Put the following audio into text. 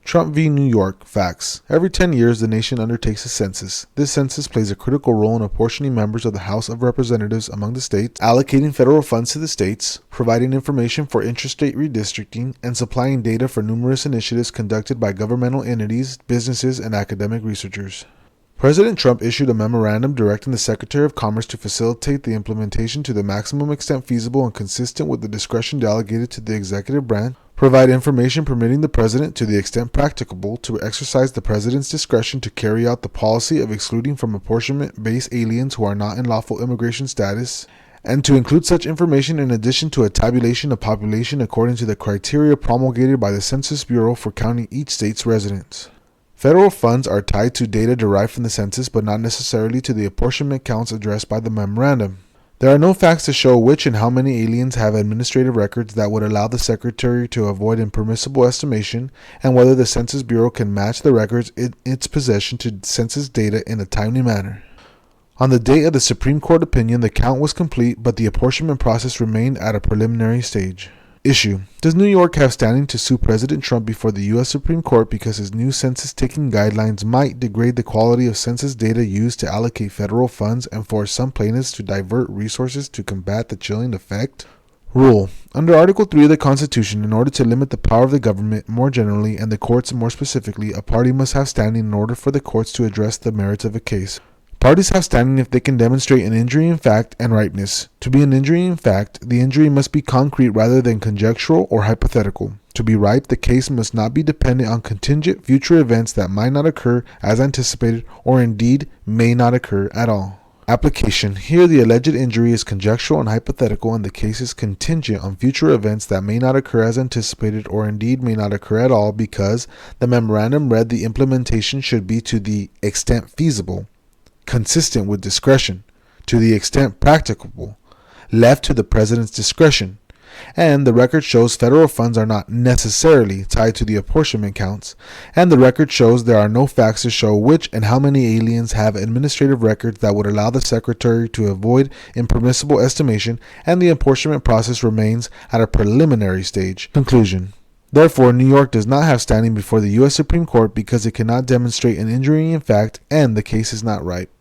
Trump v. New York. Facts. Every 10 years, the nation undertakes a census. This census plays a critical role in apportioning members of the House of Representatives among the states, allocating federal funds to the states, providing information for intrastate redistricting, and supplying data for numerous initiatives conducted by governmental entities, businesses, and academic researchers. President Trump issued a memorandum directing the Secretary of Commerce to facilitate the implementation to the maximum extent feasible and consistent with the discretion delegated to the executive branch, provide information permitting the President, to the extent practicable, to exercise the President's discretion to carry out the policy of excluding from apportionment-based aliens who are not in lawful immigration status, and to include such information in addition to a tabulation of population according to the criteria promulgated by the Census Bureau for counting each state's residents. Federal funds are tied to data derived from the census, but not necessarily to the apportionment counts addressed by the memorandum. There are no facts to show which and how many aliens have administrative records that would allow the Secretary to avoid impermissible estimation, and whether the Census Bureau can match the records in its possession to census data in a timely manner. On the date of the Supreme Court opinion, the count was complete, but the apportionment process remained at a preliminary stage. Issue. Does New York have standing to sue President Trump before the U.S. Supreme Court because his new census-taking guidelines might degrade the quality of census data used to allocate federal funds and force some plaintiffs to divert resources to combat the chilling effect? Rule. Under Article 3 of the Constitution, in order to limit the power of the government more generally and the courts more specifically, a party must have standing in order for the courts to address the merits of a case. Parties have standing if they can demonstrate an injury in fact and ripeness. To be an injury in fact, the injury must be concrete rather than conjectural or hypothetical. To be ripe, the case must not be dependent on contingent future events that might not occur as anticipated or indeed may not occur at all. Application. Here the alleged injury is conjectural and hypothetical, and the case is contingent on future events that may not occur as anticipated or indeed may not occur at all because the memorandum read the implementation should be to the extent feasible, consistent with discretion, to the extent practicable, left to the President's discretion, and the record shows federal funds are not necessarily tied to the apportionment counts, and the record shows there are no facts to show which and how many aliens have administrative records that would allow the Secretary to avoid impermissible estimation, and the apportionment process remains at a preliminary stage. Conclusion. Therefore, New York does not have standing before the U.S. Supreme Court because it cannot demonstrate an injury in fact and the case is not ripe.